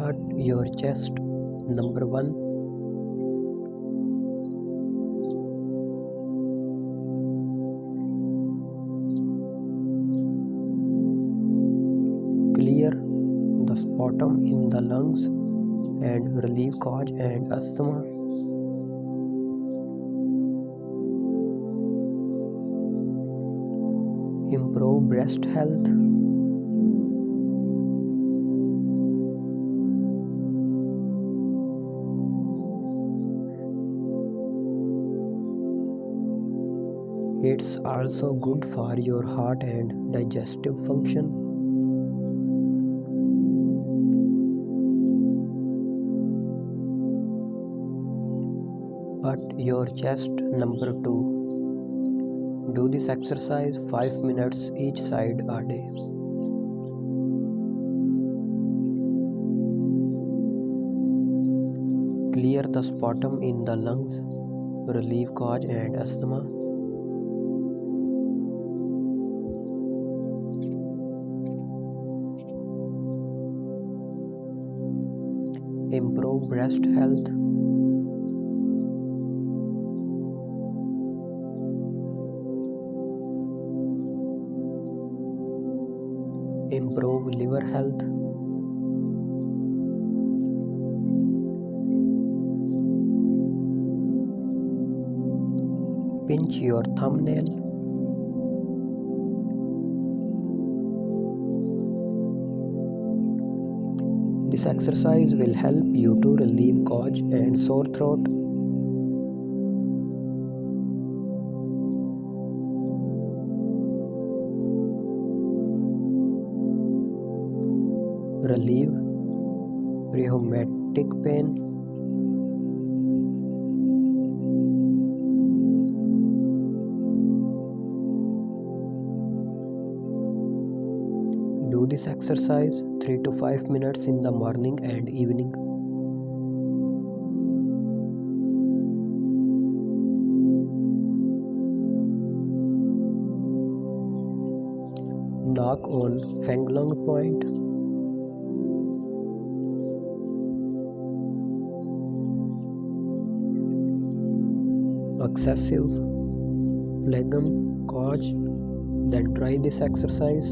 But your chest. Number 1. Clear the sputum in the lungs and relieve cough and asthma. Improve breast health. It's also good for your heart and digestive function. But your chest. Number 2. Do this exercise 5 minutes each side a day. Clear the sputum in the lungs, relieve cough and asthma. Improve breast health. Improve liver health. Pinch your thumbnail. This exercise will help you to relieve cough and sore throat. Relieve rheumatic pain. Do this exercise 3 to 5 minutes in the morning and evening. Knock on Fanglong point. Excessive phlegm cause. Then try this exercise.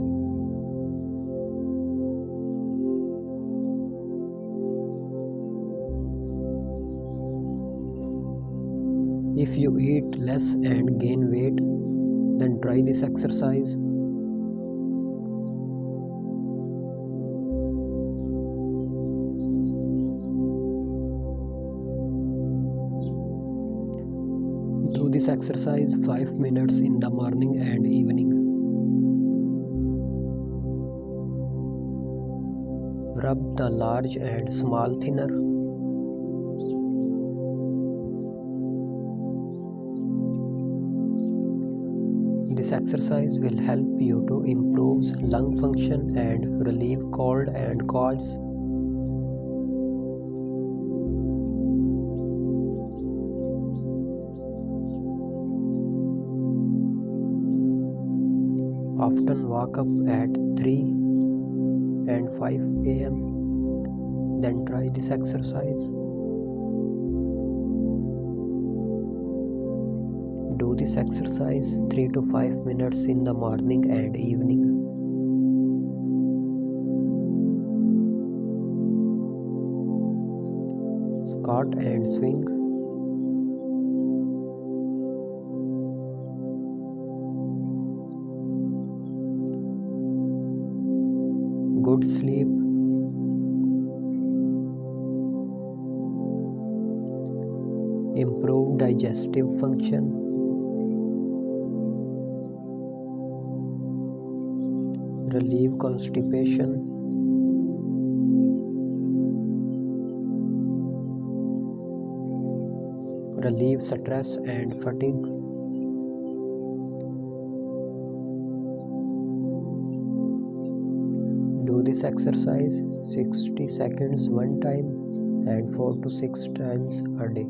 If you eat less and gain weight, then try this exercise. Do this exercise 5 minutes in the morning and evening. Rub the large and small thinner. This exercise will help you to improve lung function and relieve cold and coughs. Often wake up at 3 and 5 a.m. Then try this exercise. Do this exercise 3 to 5 minutes in the morning and evening. Squat and swing. Good sleep. Improve digestive function. Relieve constipation. Relieve stress and fatigue. Do this exercise 60 seconds one time and 4 to 6 times a day.